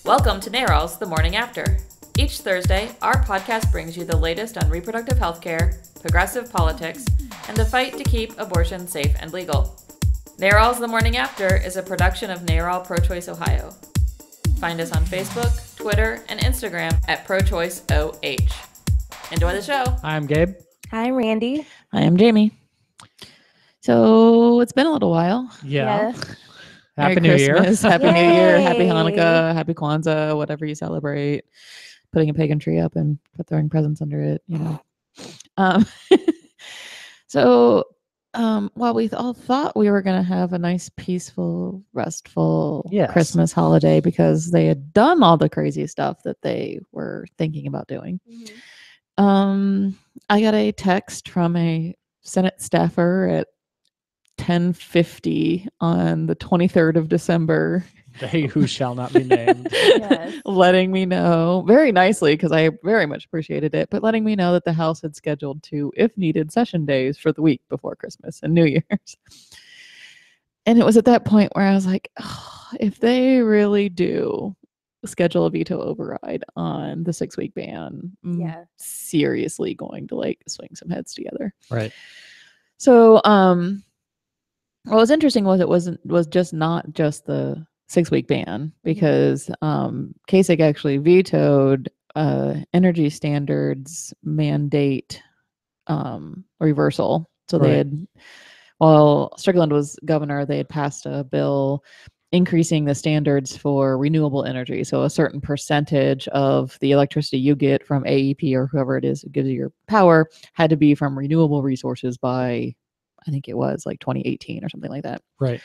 Welcome to NARAL's The Morning After. Each Thursday, our podcast brings you the latest on reproductive health care, progressive politics, and the fight to keep abortion safe and legal. NARAL's The Morning After is a production of NARAL Pro-Choice Ohio. Find us on Facebook, Twitter, and Instagram at ProChoiceOH. Enjoy the show. Hi, I'm Gabe. Hi, I'm Randi. Hi, I'm Jaime. So it's been a little while. Yeah. Yes. Happy Merry New Year. Christmas, Happy New Year, Happy Yay. Hanukkah, Happy Kwanzaa, whatever you celebrate. Putting a pagan tree up and throwing presents under it, you know. While we all thought we were going to have a nice, peaceful, restful Yes. Christmas holiday because they had done all the crazy stuff that they were thinking about doing. I got a text from a Senate staffer at 10:50 on the 23rd of December, They who shall not be named. Yes. letting me know very nicely, because I very much appreciated it, but letting me know that the House had scheduled 2, if needed, session days for the week before Christmas and New Year's. And it was at that point where I was like, oh, if they really do schedule a veto override on the 6-week ban, I'm Yeah. seriously going to like swing some heads together. Right. So, what was interesting was it was just not just the 6-week ban, because COSI actually vetoed energy standards mandate reversal. So they Right. had, while Strickland was governor, they had passed a bill increasing the standards for renewable energy. So a certain percentage of the electricity you get from AEP or whoever it is who gives you your power had to be from renewable resources by, I think it was like 2018 or something like that. Right.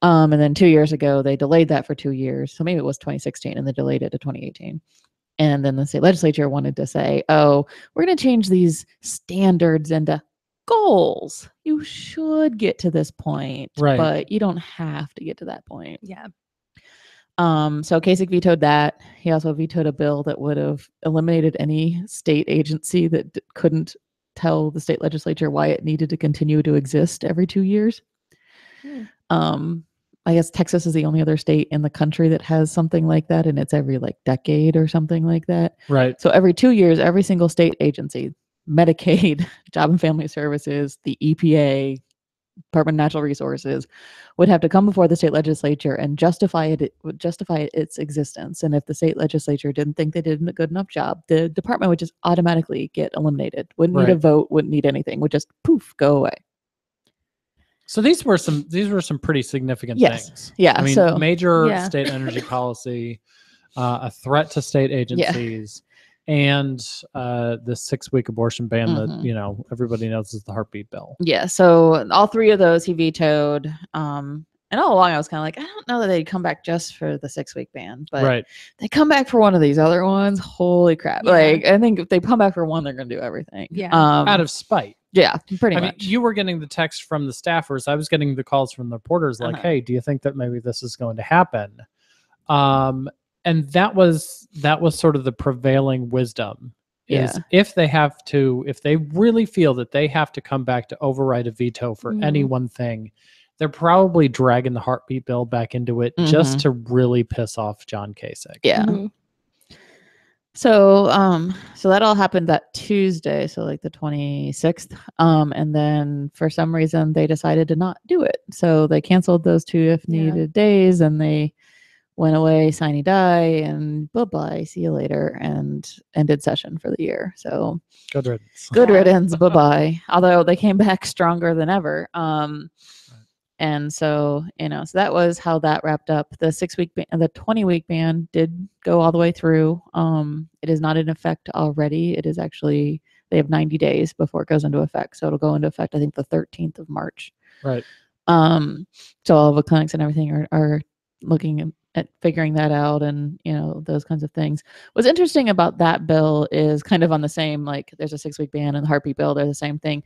And then 2 years ago, they delayed that for 2 years. So maybe it was 2016 and they delayed it to 2018. And then the state legislature wanted to say, oh, we're going to change these standards into goals. You should get to this point, Right. but you don't have to get to that point. Yeah. So Kasich vetoed that. He also vetoed a bill that would have eliminated any state agency that couldn't tell the state legislature why it needed to continue to exist every 2 years. I guess Texas is the only other state in the country that has something like that, and it's every like decade or something like that. Right. So every 2 years, every single state agency, Medicaid, Job and Family Services, the EPA, Department of Natural Resources, would have to come before the state legislature and justify its existence. And if the state legislature didn't think they did a good enough job, the department would just automatically get eliminated. Wouldn't need a Right. vote, wouldn't need anything, would just poof, go away. So these were some pretty significant Yes. things. Yeah. I mean, So major Yeah. state energy policy, a threat to state agencies, and the 6-week abortion ban Mhm. that everybody knows is the heartbeat bill. yeah, so all 3 of those he vetoed. And all along I was kind of like, I don't know that they'd come back just for the 6-week ban, but Right. they come back for one of these other ones. Holy crap. Yeah. Like, I think if they come back for one, they're going to do everything. Yeah. Out of spite. Yeah, pretty I mean, much. you were getting the text from the staffers. I was getting the calls from the reporters like, Uh-huh. hey, do you think that maybe this is going to happen? And that was sort of the prevailing wisdom is if they really feel that they have to come back to override a veto for any Mhm. one thing, they're probably dragging the heartbeat bill back into it just to really piss off John Kasich. Yeah. Mhm. So that all happened that Tuesday, so like the 26th. And then for some reason they decided to not do it. So they canceled those 2 if Yeah. needed days, and they went away, sine die, and bye-bye, see you later, and ended session for the year. So Good riddance. good Yeah. riddance, bye-bye. Although they came back stronger than ever. And so, so that was how that wrapped up. The 6-week the 20-week ban did go all the way through. It is not in effect already. It is actually, they have 90 days before it goes into effect. So it'll go into effect, I think, the 13th of March. Right. So all the clinics and everything are looking at figuring that out, and those kinds of things. What's interesting about that bill is kind of on the same, like there's a 6-week ban and the heartbeat bill, they're the same thing.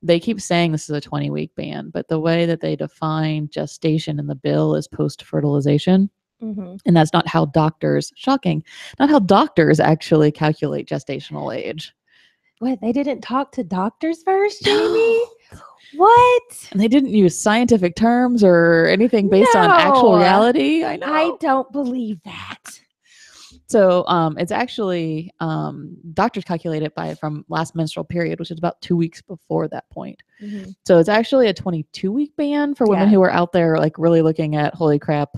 They keep saying this is a 20-week ban, but the way that they define gestation in the bill is post-fertilization. Mhm. And that's not how doctors, shocking, not how doctors actually calculate gestational age. What? They didn't talk to doctors first, Jaime? What? And they didn't use scientific terms or anything based on actual No. reality. I know. I don't believe that. So it's actually doctors calculate it from last menstrual period, which is about 2 weeks before that point. Mhm. So it's actually a 22-week ban for women Yeah. who are out there like really looking at, holy crap,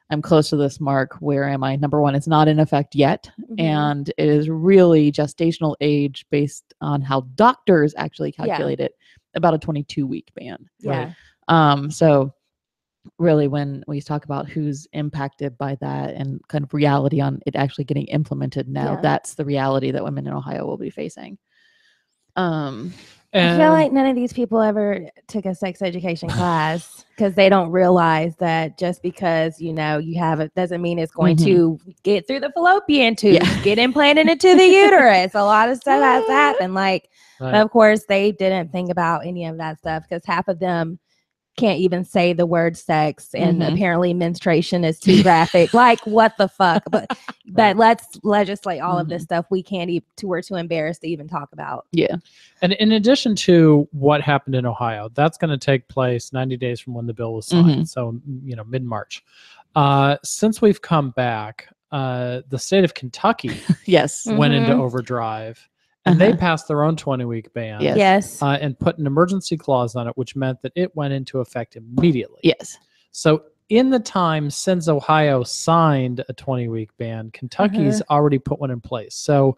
I'm close to this mark. Where am I? Number one, it's not in effect yet. Mhm. And it is really gestational age based on how doctors actually calculate it, about a 22-week ban. Yeah. So really when we talk about who's impacted by that and kind of reality on it actually getting implemented now, Yeah. that's the reality that women in Ohio will be facing. I feel like none of these people ever took a sex education class because they don't realize that just because you have it doesn't mean it's going to get through the fallopian tube, get implanted into the uterus. A lot of stuff has to happen. Like, but of course, they didn't think about any of that stuff because half of them can't even say the word sex, and apparently menstruation is too graphic. Like, what the fuck? But let's legislate all of this stuff. We can't even. We're too embarrassed to even talk about. Yeah. And in addition to what happened in Ohio, that's going to take place 90 days from when the bill was signed. So, mid-March. Since we've come back, the state of Kentucky went into overdrive. And they passed their own 20-week ban. Yes. And put an emergency clause on it, which meant that it went into effect immediately. Yes. So in the time since Ohio signed a 20-week ban, Kentucky's already put one in place. So,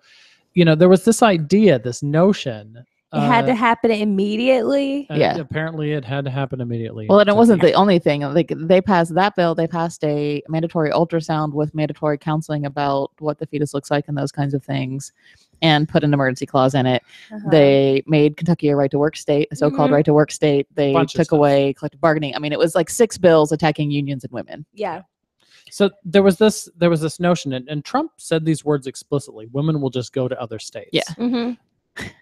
there was this idea, this notion. It had to happen immediately. Apparently it had to happen immediately. Well, and it wasn't the only thing. Like, they passed that bill. They passed a mandatory ultrasound with mandatory counseling about what the fetus looks like and those kinds of things, and put an emergency clause in it. They made Kentucky a right to work state, a so-called right to work state. They took away collective bargaining. I mean, it was like 6 bills attacking unions and women. Yeah. So there was this notion, and Trump said these words explicitly: women will just go to other states. Yeah.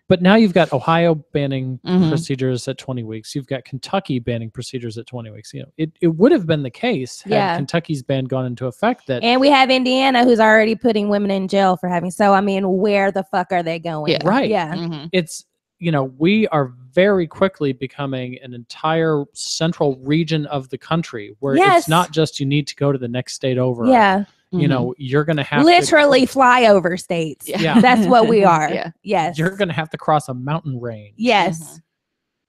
But now you've got Ohio banning procedures at 20 weeks. You've got Kentucky banning procedures at 20 weeks. It would have been the case had Kentucky's ban gone into effect. And we have Indiana, who's already putting women in jail for having. So, I mean, where the fuck are they going? Yeah. Right. Yeah. It's, we are very quickly becoming an entire central region of the country where it's not just you need to go to the next state over. Yeah. You're going to have literally fly over states. Yeah. That's what we are. Yes. You're going to have to cross a mountain range. Yes.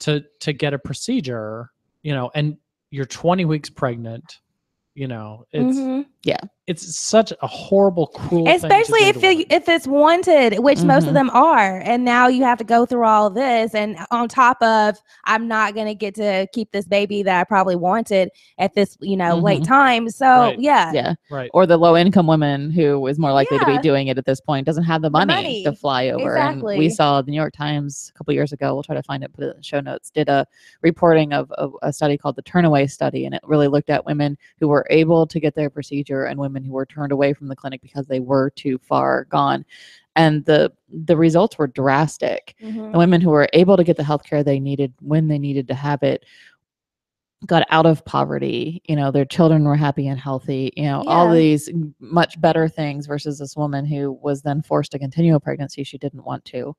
To get a procedure, and you're 20 weeks pregnant, it's it's such a horrible, cruel especially thing if it's wanted, which most of them are, and now you have to go through all this, and on top of I'm not going to get to keep this baby that I probably wanted at this late time. So right. Or the low income woman who is more likely to be doing it at this point doesn't have the money to fly over. Exactly. And we saw the New York Times a couple years ago, we'll try to find it, put it in the show notes, did a reporting of a study called the Turnaway Study, and it really looked at women who were able to get their procedure and women who were turned away from the clinic because they were too far gone. And the results were drastic. The women who were able to get the healthcare they needed when they needed to have it got out of poverty. Their children were happy and healthy. All these much better things versus this woman who was then forced to continue a pregnancy she didn't want to,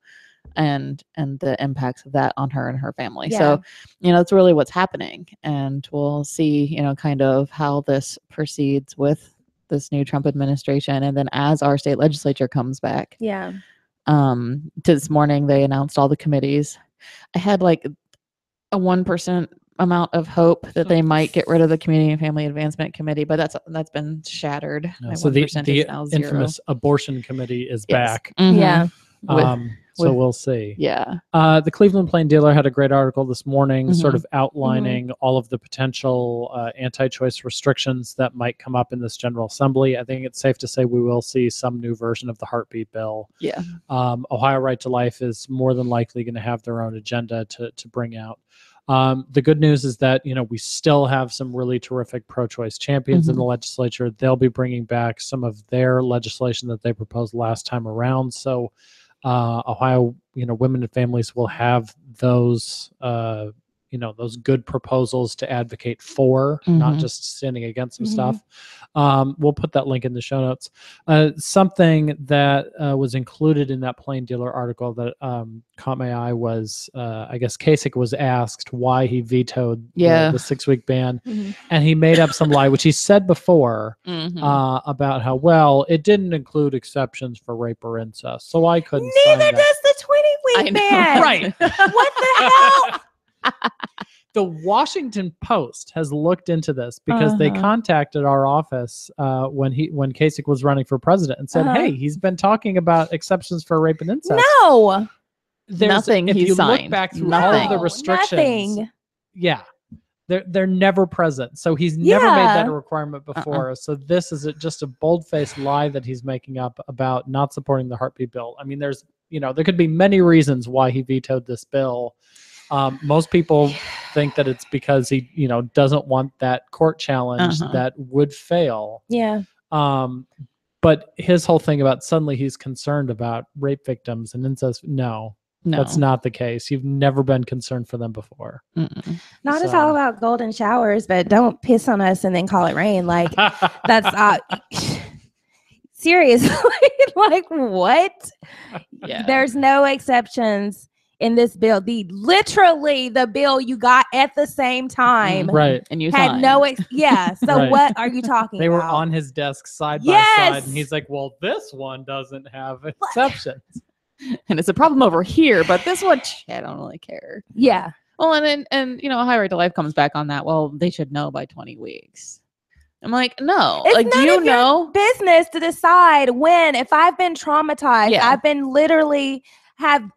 and the impacts of that on her and her family. So, that's really what's happening, and we'll see, kind of how this proceeds with this new Trump administration. And then as our state legislature comes back, this morning they announced all the committees. I had like a 1% amount of hope that they might get rid of the Community and Family Advancement Committee, but that's been shattered. So the infamous abortion committee is back. Yeah. So we'll see. Yeah. The Cleveland Plain Dealer had a great article this morning sort of outlining all of the potential anti-choice restrictions that might come up in this General Assembly. I think it's safe to say we will see some new version of the heartbeat bill. Yeah. Ohio Right to Life is more than likely going to have their own agenda to bring out. The good news is that, we still have some really terrific pro-choice champions in the legislature. They'll be bringing back some of their legislation that they proposed last time around. So Ohio, women and families will have those those good proposals to advocate for, not just standing against some stuff. We'll put that link in the show notes. Something that was included in that Plain Dealer article that caught my eye was, I guess Kasich was asked why he vetoed the 6-week ban, and he made up some lie, which he said before about how, well, it didn't include exceptions for rape or incest, so I couldn't sign Neither that. does the 20-week ban. Right. What the hell? The Washington Post has looked into this because they contacted our office when Kasich was running for president and said, hey, he's been talking about exceptions for rape and incest. No. Nothing if he you signed. look back through all of the restrictions, they're never present. So he's never made that a requirement before. So this is just a bold-faced lie that he's making up about not supporting the heartbeat bill. I mean, there could be many reasons why he vetoed this bill. Most people think that it's because he, doesn't want that court challenge that would fail. Yeah. But his whole thing about suddenly he's concerned about rape victims and incest, no, that's not the case. You've never been concerned for them before. Not to talk about golden showers, but don't piss on us and then call it rain. Like, that's seriously, like, what? Yeah. There's no exceptions in this bill. Literally the bill you got at the same time, right? And you had signed. So Right. what are you talking They about? were on his desk side by side, and he's like, well, this one doesn't have exceptions. And it's a problem over here, but this one, I don't really care. Yeah. Well, and High Right to Life comes back on that. Well, they should know by 20 weeks. I'm like, no. It's like, do none you of your know? business to decide when. If I've been traumatized, Yeah. I've been literally have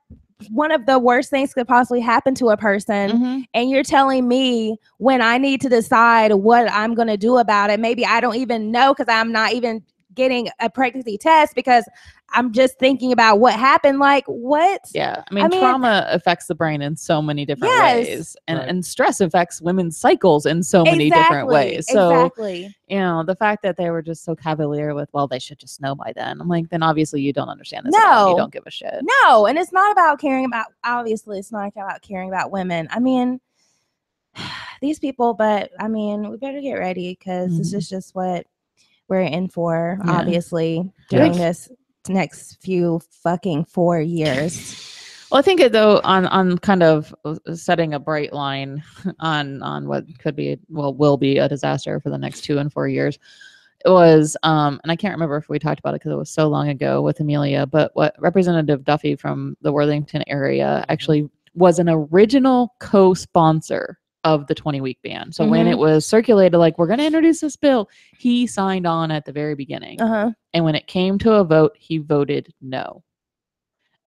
one of the worst things could possibly happen to a person, and you're telling me when I need to decide what I'm going to do about it. Maybe I don't even know because I'm not even getting a pregnancy test because I'm just thinking about what happened. Like, what? Yeah. I mean, trauma affects the brain in so many different ways. And stress affects women's cycles in so many different ways. So, the fact that they were just so cavalier with, well, they should just know by then. I'm like, then obviously you don't understand this. No. You don't give a shit. No. And it's not about caring about, obviously, it's not about caring about women. I mean, these people, but I mean, we better get ready because this is just what we're in for, obviously, during this next few fucking 4 years. Well, I think though on kind of setting a bright line on what could be, will be a disaster for the next 2 and 4 years, it was and I can't remember if we talked about it because it was so long ago with Amelia, but what Representative Duffy from the Worthington area actually was an original co-sponsor of the 20-week ban. So when it was circulated, like, we're going to introduce this bill, he signed on at the very beginning. And when it came to a vote, he voted no.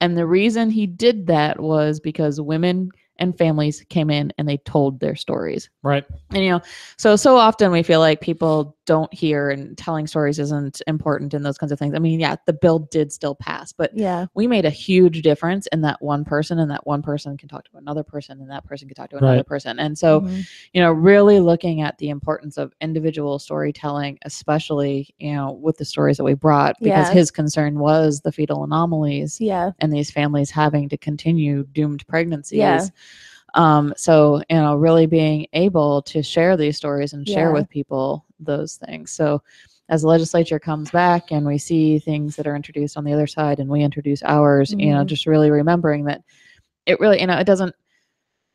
And the reason he did that was because women and families came in and they told their stories. Right. And, so often we feel like people don't hear, and telling stories isn't important and those kinds of things. I mean, the bill did still pass, but we made a huge difference in that one person, and that one person can talk to another person, and that person can talk to another person. And so, really looking at the importance of individual storytelling, especially, with the stories that we brought, because his concern was the fetal anomalies and these families having to continue doomed pregnancies. So, really being able to share these stories and share with people those things. So as the legislature comes back and we see things that are introduced on the other side and we introduce ours, just really remembering that it really, it doesn't,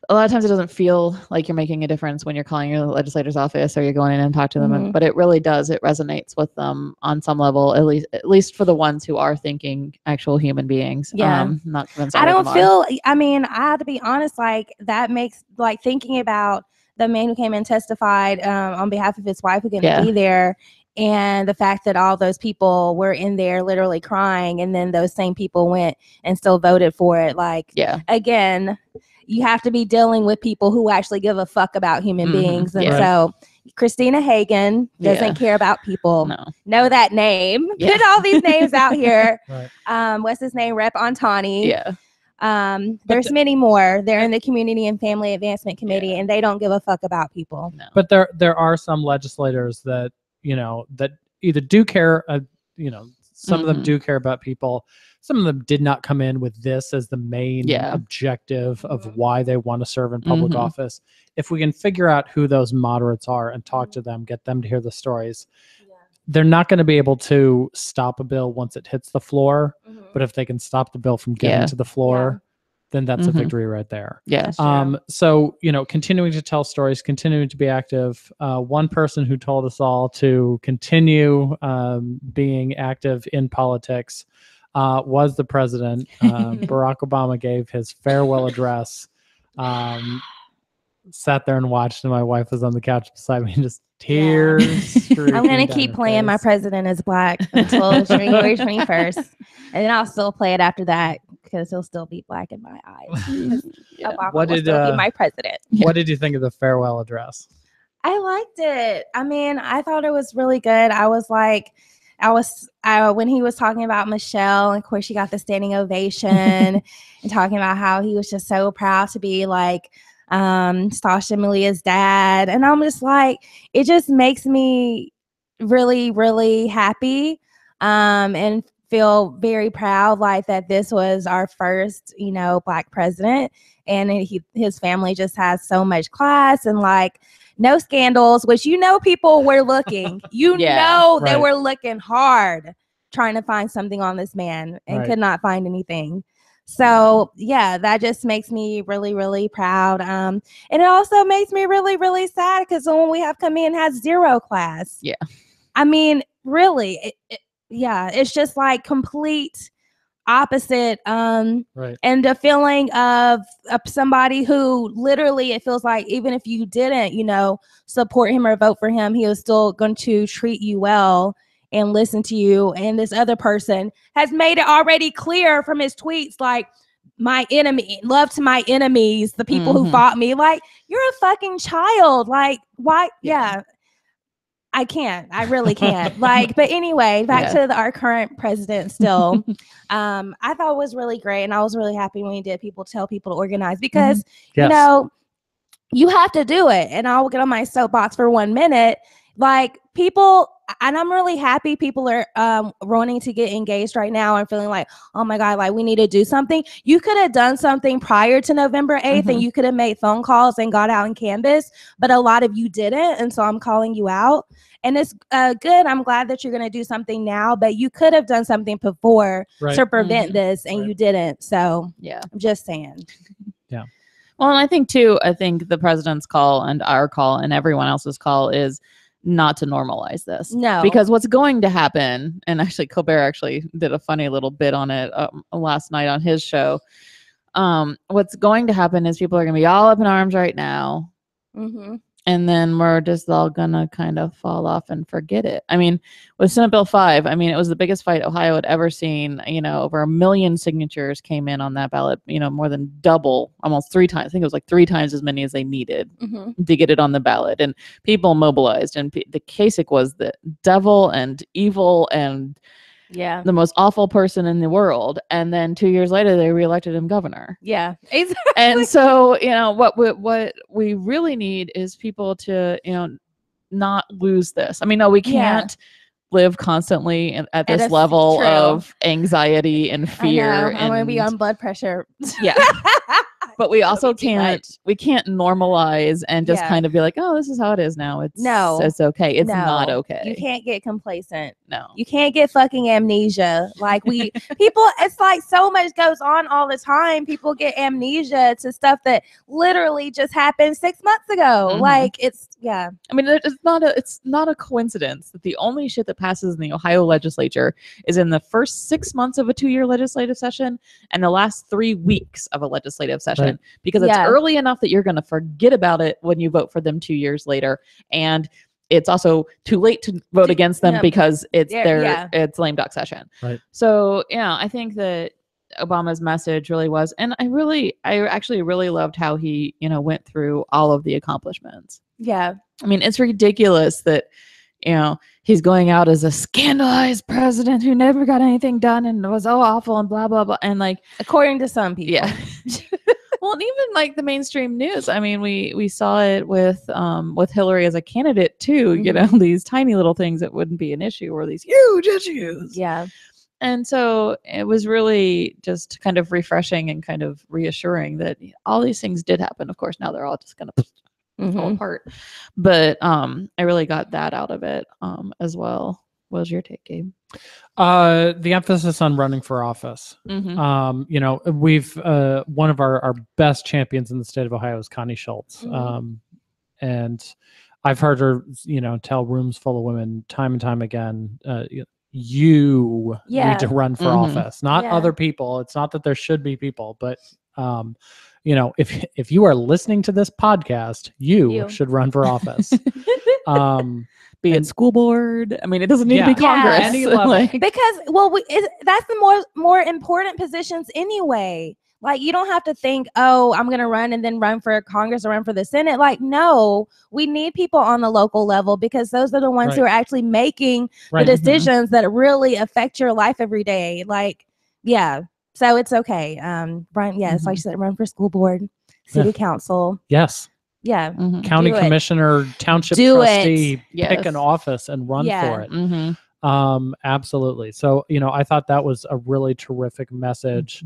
a lot of times it doesn't feel like you're making a difference when you're calling your legislator's office or you're going in and talk to them, but it really does. It resonates with them on some level, at least for the ones who are thinking actual human beings. Not convinced. I don't feel, I mean, I have to be honest, like, that makes, like, thinking about the man who came and testified on behalf of his wife who couldn't be there, and the fact that all those people were in there literally crying, and then those same people went and still voted for it. Like, again, you have to be dealing with people who actually give a fuck about human beings. And so Christina Hagan doesn't care about people. Know that name. Put all these names out here. What's his name? Rep. Antani. There's many more. They're in the Community and Family Advancement Committee, and they don't give a fuck about people. But there are some legislators that, that either do care, Some of them do care about people. Some of them did not come in with this as the main objective of why they want to serve in public office. If we can figure out who those moderates are and talk to them, get them to hear the stories, they're not going to be able to stop a bill once it hits the floor. But if they can stop the bill from getting to the floor, then that's a victory right there. Yeah. So, continuing to tell stories, continuing to be active. One person who told us all to continue being active in politics was the president. Barack Obama gave his farewell address, sat there and watched, and my wife was on the couch beside me, just tears. I'm going to keep playing My President is Black until January 21st. And then I'll still play it after that because he'll still be black in my eyes. Obama will still be my president. What did you think of the farewell address? I liked it. I mean, I thought it was really good. When he was talking about Michelle, and of course she got the standing ovation and talking about how he was just so proud to be like Stasha Malia's dad. And I'm just like, it just makes me really, really happy and feel very proud like that this was our first, Black president. And his family just has so much class and like no scandals, which people were looking. They were looking hard trying to find something on this man and could not find anything. So that just makes me really, really proud. And it also makes me really, really sad because the one we have come in has zero class. Yeah. I mean, really, it's just like complete opposite. And the feeling of somebody who literally, it feels like even if you didn't, support him or vote for him, he was still going to treat you well and listen to you. And this other person has made it already clear from his tweets, like, my enemy, love to my enemies, the people who fought me. Like, you're a fucking child. Like, why? Yeah. I can't. I really can't. Like, but anyway, back to our current president still. I thought it was really great. And I was really happy when he did tell people to organize because, you have to do it. And I'll get on my soapbox for 1 minute. Like, people, and I'm really happy people are wanting to get engaged right now and feeling like, oh my God, like we need to do something. You could have done something prior to November 8th and you could have made phone calls and got out and canvassed, but a lot of you didn't. And so I'm calling you out. And it's good. I'm glad that you're going to do something now, but you could have done something before to prevent this and you didn't. So I'm just saying. Yeah. Well, and I think the president's call and our call and everyone else's call is not to normalize this. No. Because what's going to happen, and actually Colbert actually did a funny little bit on it last night on his show. What's going to happen is people are going to be all up in arms right now. And then we're just all going to kind of fall off and forget it. I mean, with Senate Bill 5, I mean, it was the biggest fight Ohio had ever seen. Over 1 million signatures came in on that ballot, more than double, almost 3 times. I think it was like 3 times as many as they needed to get it on the ballot. And people mobilized. And the Kasich was the devil and evil and the most awful person in the world. And then 2 years later, they reelected him governor. Yeah, exactly. And so, what we really need is people to, not lose this. I mean, no, we can't live constantly at this level of anxiety and fear. I know. I'm going to be on blood pressure. Yeah. But we also can't normalize and just kind of be like, oh, this is how it is now. It's okay. It's not okay. You can't get complacent. No. You can't get fucking amnesia. Like people, it's like so much goes on all the time. People get amnesia to stuff that literally just happened 6 months ago. Like I mean, it's not a coincidence that the only shit that passes in the Ohio legislature is in the first 6 months of a 2-year legislative session and the last 3 weeks of a legislative session. Because it's early enough that you're going to forget about it when you vote for them 2 years later. And it's also too late to vote against them because it's it's lame duck session. Right. So, I think that Obama's message really was, and I actually really loved how he, went through all of the accomplishments. Yeah. I mean, it's ridiculous that, he's going out as a scandalized president who never got anything done and was so awful and blah, blah, blah. And like, according to some people. Yeah. Well, and even like the mainstream news. I mean, we saw it with Hillary as a candidate too, these tiny little things that wouldn't be an issue or these huge issues. Yeah. And so it was really just kind of refreshing and kind of reassuring that all these things did happen. Of course, now they're all just going to fall apart. But I really got that out of it as well. What was your take, Gabe? The emphasis on running for office. You know, we've one of our best champions in the state of Ohio is Connie Schultz. And I've heard her, you know, tell rooms full of women time and time again, you need to run for office, not other people. It's not that there should be people, but you know, if you are listening to this podcast, you should run for office. Be it school board. I mean, it doesn't need to be Congress. Any level. Because that's the more important positions anyway. Like, you don't have to think, oh, I'm going to run and then run for Congress or run for the Senate. Like, no, we need people on the local level because those are the ones who are actually making the decisions that really affect your life every day. Like, so it's okay. Brian, it's like you said, run for school board, city council. Yes. Yeah. County commissioner, township trustee, pick an office and run for it. Absolutely. So, you know, I thought that was a really terrific message.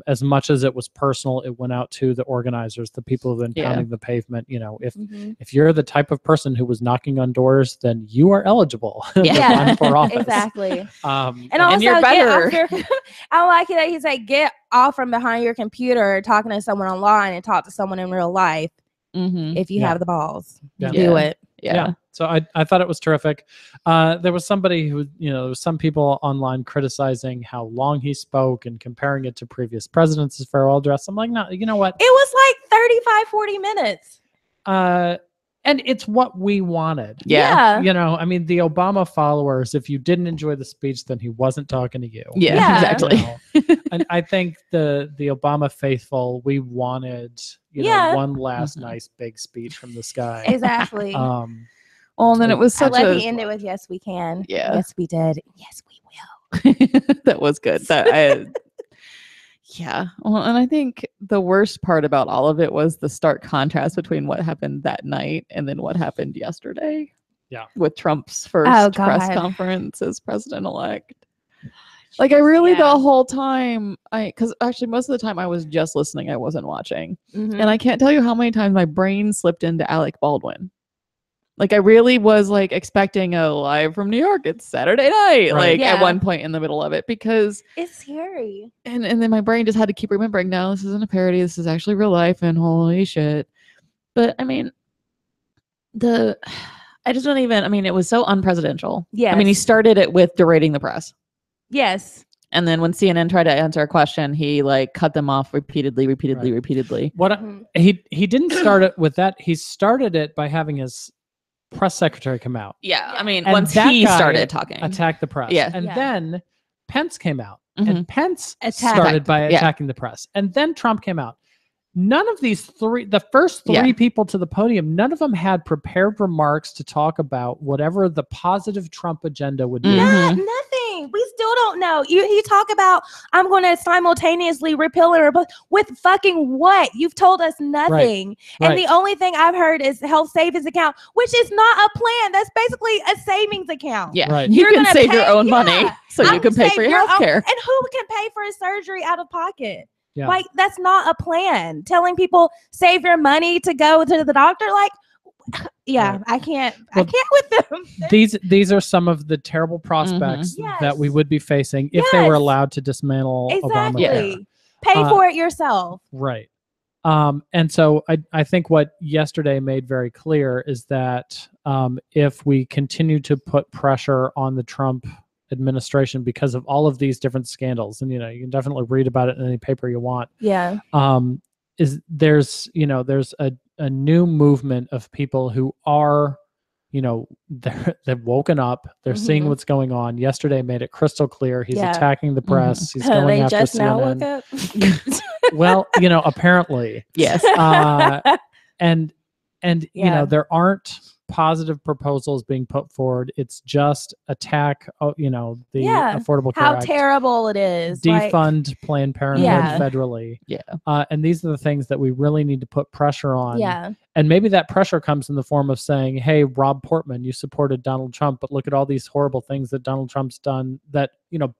As much as it was personal, it went out to the organizers, the people who've been pounding the pavement. You know, if you're the type of person who was knocking on doors, then you are eligible to run for office. Exactly. And also, you're better. I like it that he's like, get off from behind your computer, talking to someone online, and talk to someone in real life. If you have the balls, do it. So I thought it was terrific. There was somebody who, you know, there was some people online criticizing how long he spoke and comparing it to previous presidents' farewell address. I'm like, no, you know what? It was like 35-40 minutes. And it's what we wanted. Yeah. You know, I mean, the Obama followers, if you didn't enjoy the speech, then he wasn't talking to you. Yeah. Exactly. You know? And I think the Obama faithful, we wanted, you know, one last nice big speech from the sky. Exactly. Well, and then it was such he ended with, yes, we can. Yeah. Yes, we did. Yes, we will. That was good. Yeah. Well, and I think the worst part about all of it was the stark contrast between what happened that night and then what happened yesterday. Yeah. With Trump's first press conference as president-elect. Like, I really, the whole time, because actually most of the time I was just listening, I wasn't watching. And I can't tell you how many times my brain slipped into Alec Baldwin. Like, I really was like expecting a live from New York. It's Saturday night, at one point in the middle of it, because it's scary. And then my brain just had to keep remembering, no, this isn't a parody. This is actually real life, and holy shit. But I mean, it was so unpresidential. Yeah. I mean, he started it with deriding the press. Yes. And then when CNN tried to answer a question, he like cut them off repeatedly. What he didn't start it with that. He started it by having his press secretary come out. Yeah, I mean, and once he started talking, attack the press. And then Pence came out, and Pence started by attacking the press, and then Trump came out. None of these the first three people to the podium, none of them had prepared remarks to talk about whatever the positive Trump agenda would be. Nothing. We still don't know. You talk about, I'm going to simultaneously repeal and replace with fucking what? You've told us nothing. And the only thing I've heard is health savings account, which is not a plan. That's basically a savings account. Yeah. You can save your own money so you can pay for your health care. And who can pay for his surgery out of pocket? Yeah. Like, that's not a plan. Telling people save your money to go to the doctor, like, I can't with them. These are some of the terrible prospects that we would be facing if they were allowed to dismantle Obamacare. Pay for it yourself. Right. And so I think what yesterday made very clear is that if we continue to put pressure on the Trump administration because of all of these different scandals, and you can definitely read about it in any paper you want. Yeah. There's a new movement of people who are, they've woken up, they're seeing what's going on. Yesterday made it crystal clear. He's attacking the press. He's going after just CNN. Now woke up? Well, apparently. Yes. And there aren't positive proposals being put forward. It's just attack, the Affordable Care How Act, terrible it is. defund Planned Parenthood Yeah. federally. Yeah. And these are the things that we really need to put pressure on. Yeah. And maybe that pressure comes in the form of saying, hey, Rob Portman, you supported Donald Trump, but look at all these horrible things that Donald Trump's done that,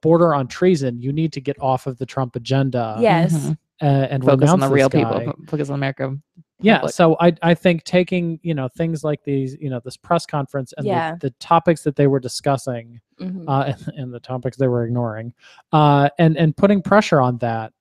border on treason. You need to get off of the Trump agenda. Yes. And focus on renounce the real this people. guy. Focus on America. Yeah. Public. So I think taking, things like these, this press conference and the topics that they were discussing and the topics they were ignoring and putting pressure on that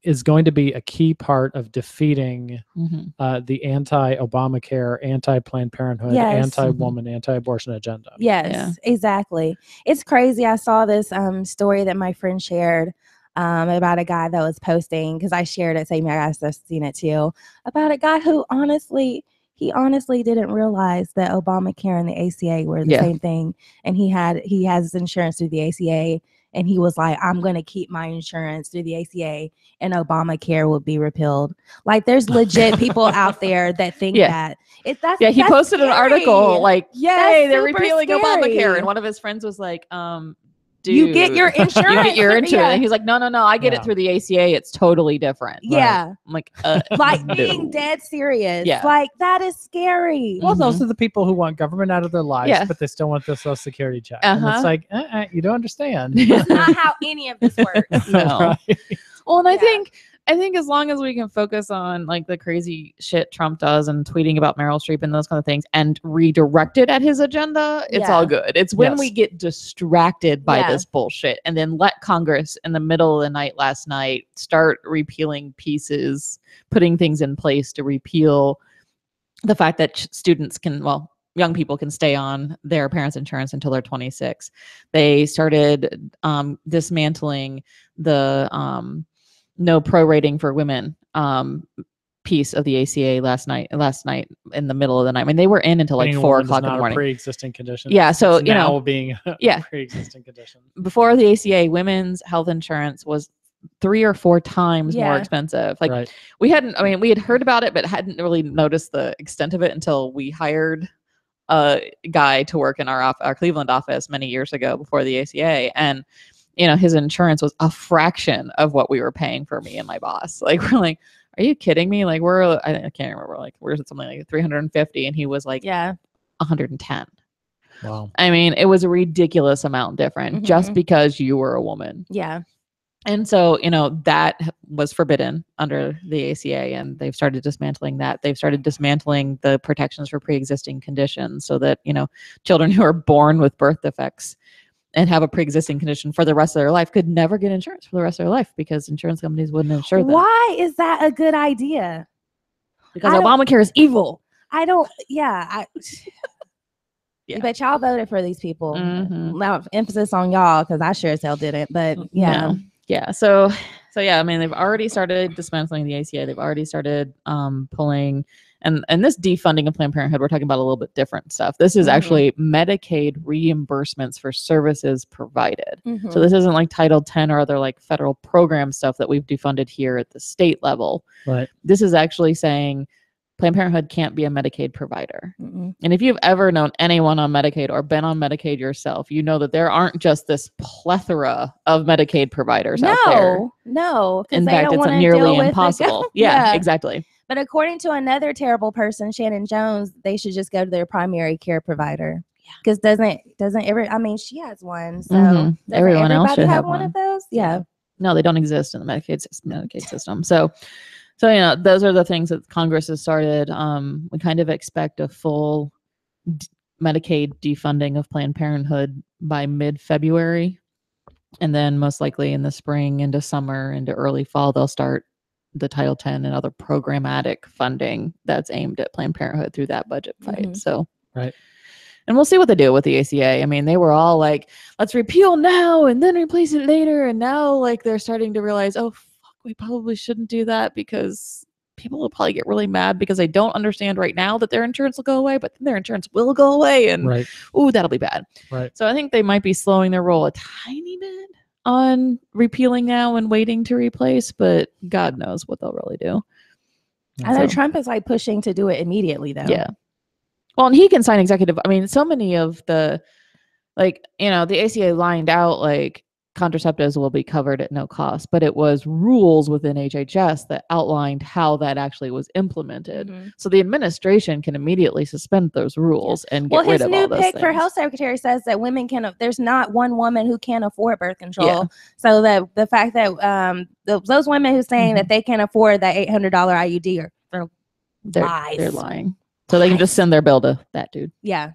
is going to be a key part of defeating the anti-Obamacare, anti-Planned Parenthood, anti-woman, anti-abortion agenda. Yes, exactly. It's crazy. I saw this story that my friend shared about a guy that was posting, because I shared it, saying I guys have seen it too, about a guy who honestly didn't realize that Obamacare and the ACA were the same thing, and he has insurance through the ACA, and he was like, I'm going to keep my insurance through the ACA and Obamacare will be repealed. Like, there's legit people out there that think that. He posted an article like, yay, they're repealing scary. Obamacare. And one of his friends was like, dude, you get your insurance. You get your insurance. And he's like, no, I get it through the ACA. It's totally different. Yeah. Right? I'm like, like being dead serious. Yeah. Like, that is scary. Well, those are the people who want government out of their lives, but they still want their Social Security check. And it's like, you don't understand. That's not how any of this works. No. Right. Well, and I think as long as we can focus on like the crazy shit Trump does and tweeting about Meryl Streep and those kind of things and redirect it at his agenda, it's all good. It's when we get distracted by this bullshit and then let Congress in the middle of the night last night start repealing pieces, putting things in place to repeal the fact that students can, young people can stay on their parents' insurance until they're 26. They started dismantling the no prorating for women piece of the ACA last night in the middle of the night. I mean, they were in until like 4 o'clock in the morning. Pre-existing condition. Yeah. So, it's now being pre-existing condition. Before the ACA, women's health insurance was 3 or 4 times more expensive. Like we had heard about it, but hadn't really noticed the extent of it until we hired a guy to work in our Cleveland office many years ago before the ACA. And his insurance was a fraction of what we were paying for me and my boss. Like, we're like, are you kidding me? Like, I can't remember. Like, we're something like 350, and he was like, 110. Wow. I mean, it was a ridiculous amount different just because you were a woman. Yeah. And so, that was forbidden under the ACA, and they've started dismantling that. They've started dismantling the protections for pre-existing conditions so that, children who are born with birth defects and have a pre-existing condition for the rest of their life could never get insurance for the rest of their life because insurance companies wouldn't insure them. Why is that a good idea? Because Obamacare is evil. But y'all voted for these people. Now, emphasis on y'all, because I sure as hell didn't. But So I mean, they've already started dismantling the ACA. They've already started pulling. And this defunding of Planned Parenthood, we're talking about a little bit different stuff. This is actually Medicaid reimbursements for services provided. So this isn't like Title 10 or other like federal program stuff that we've defunded here at the state level. Right. This is actually saying Planned Parenthood can't be a Medicaid provider. And if you've ever known anyone on Medicaid or been on Medicaid yourself, you know that there aren't just this plethora of Medicaid providers out there. No. In fact, it's nearly impossible. Yeah, exactly. But according to another terrible person, Shannon Jones, they should just go to their primary care provider. Because she has one. So everyone else should have one of those. Yeah. No, they don't exist in the Medicaid system. So those are the things that Congress has started. We kind of expect a full Medicaid defunding of Planned Parenthood by mid-February. And then most likely in the spring, into summer, into early fall, they'll start the Title 10 and other programmatic funding that's aimed at Planned Parenthood through that budget fight. So, right. And we'll see what they do with the ACA. I mean, they were all like, let's repeal now and then replace it later. And now like they're starting to realize, oh, fuck, we probably shouldn't do that because people will probably get really mad because they don't understand right now that their insurance will go away, but then their insurance will go away. And that'll be bad. Right. So I think they might be slowing their roll a tiny bit on repealing now and waiting to replace, but God knows what they'll really do. I know Trump is like pushing to do it immediately though. Yeah. Well, and he can sign executive. I mean, so many of the, like, the ACA lined out like contraceptives will be covered at no cost, but it was rules within HHS that outlined how that actually was implemented. So the administration can immediately suspend those rules and get rid of all those things. Well, his new pick for health secretary says that women there's not one woman who can't afford birth control. So that the fact that those women who saying that they can't afford that $800 IUD are lies. They're lying. So they can just send their bill to that dude. Yeah.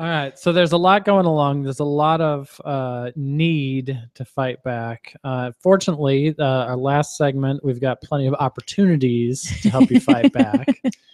All right, so there's a lot going along. There's a lot of need to fight back. Fortunately, our last segment, we've got plenty of opportunities to help you fight back.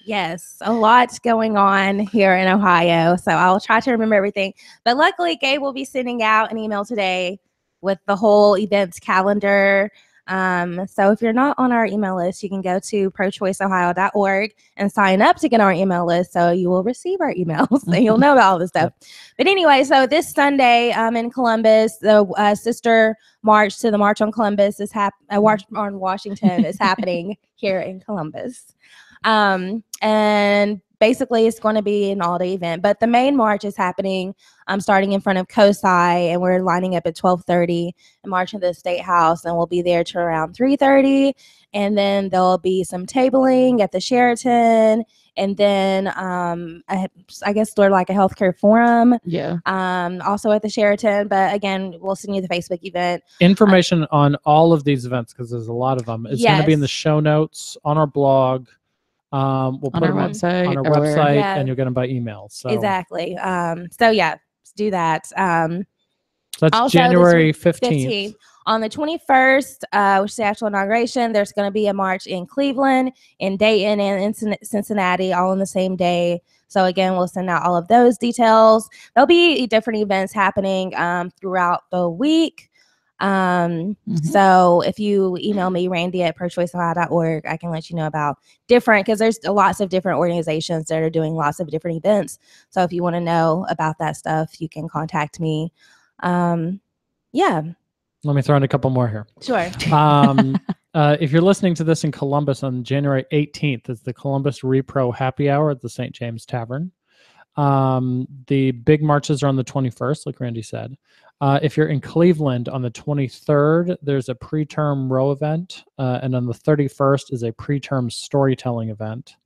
Yes, a lot going on here in Ohio, so I'll try to remember everything. But luckily, Gabe will be sending out an email today with the whole events calendar. So if you're not on our email list, you can go to prochoiceohio.org and sign up to get on our email list, so you will receive our emails and you'll know about all this stuff. But anyway, so this Sunday in Columbus, the sister march to the March on Columbus is March on Washington is happening here in Columbus. And basically it's going to be an all-day event, but the main march is happening starting in front of COSI, and we're lining up at 12:30 and marching to the State House, and we'll be there to around 3:30, and then there'll be some tabling at the Sheraton, and then I guess sort of like a healthcare forum also at the Sheraton. But again, we'll send you the Facebook event. Information on all of these events, because there's a lot of them, is going to be in the show notes on our blog. We'll put on our website, and you're going to buy emails. So. Exactly. So yeah, let's do that. So that's also January 15th. On the 21st, which is the actual inauguration, there's going to be a march in Cleveland, in Dayton, and in Cincinnati, all on the same day. So again, we'll send out all of those details. There'll be different events happening throughout the week. So if you email me, Randi at prochoiceohio.org, I can let you know about because there's lots of different organizations that are doing lots of different events. So if you want to know about that stuff, you can contact me. Let me throw in a couple more here. Sure. If you're listening to this in Columbus on January 18th, it's the Columbus Repro Happy Hour at the St. James Tavern. The big marches are on the 21st, like Randi said. If you're in Cleveland on the 23rd, there's a preterm row event, and on the 31st is a preterm storytelling event.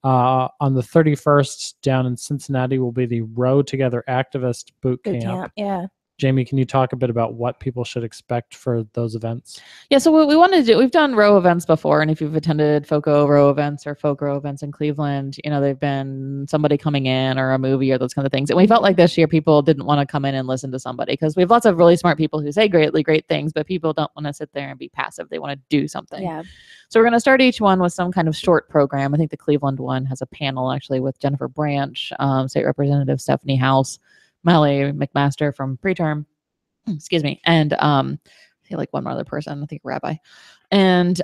On the 31st, down in Cincinnati, will be the Row Together Activist Boot Camp. Yeah. Jamie, can you talk a bit about what people should expect for those events? Yeah, so what we want to do, we've done row events before, and if you've attended FOCO row events or folk row events in Cleveland, they've been somebody coming in or a movie or those kind of things. And we felt like this year people didn't want to come in and listen to somebody, because we have lots of really smart people who say great things, but people don't want to sit there and be passive. They want to do something. Yeah. So we're going to start each one with some kind of short program. I think the Cleveland one has a panel actually with Jennifer Branch, State Representative Stephanie House, Molly McMaster from preterm, and I feel like one more other person, I think a rabbi. And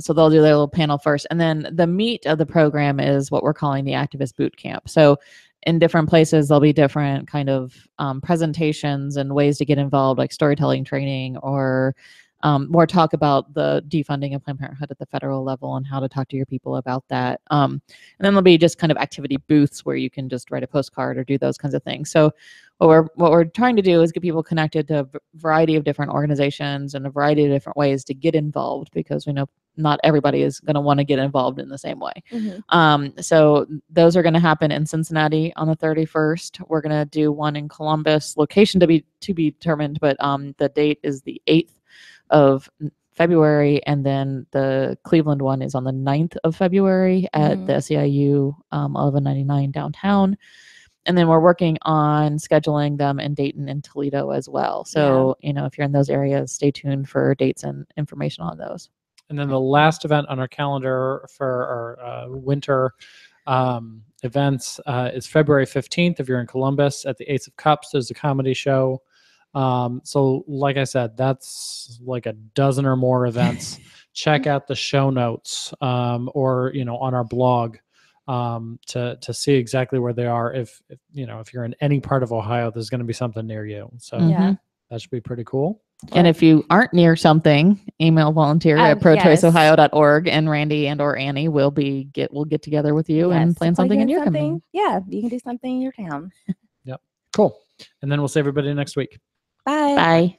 so they'll do their little panel first. And then the meat of the program is what we're calling the activist boot camp. So in different places, there'll be different kind of presentations and ways to get involved, like storytelling training, or more talk about the defunding of Planned Parenthood at the federal level and how to talk to your people about that. And then there'll be just kind of activity booths where you can just write a postcard or do those kinds of things. So what we're trying to do is get people connected to a variety of different organizations and a variety of different ways to get involved, because we know not everybody is going to want to get involved in the same way. So those are going to happen in Cincinnati on the 31st. We're going to do one in Columbus, location to be determined, but the date is the 8th of February, and then the Cleveland one is on the 9th of February at the SEIU 1199 downtown. And then we're working on scheduling them in Dayton and Toledo as well. So, if you're in those areas, stay tuned for dates and information on those. And then the last event on our calendar for our winter events is February 15th. If you're in Columbus at the Ace of Cups, there's a comedy show. So like I said, that's like a dozen or more events. Check out the show notes or on our blog to see exactly where they are. If you're in any part of Ohio, there's going to be something near you. So that should be pretty cool. And if you aren't near something, email volunteer at prochoiceohio.org, and Randi and or Annie will get together with you and plan something in your community. Yeah, you can do something in your town. Yep. Cool. And then we'll see everybody next week. Bye. Bye.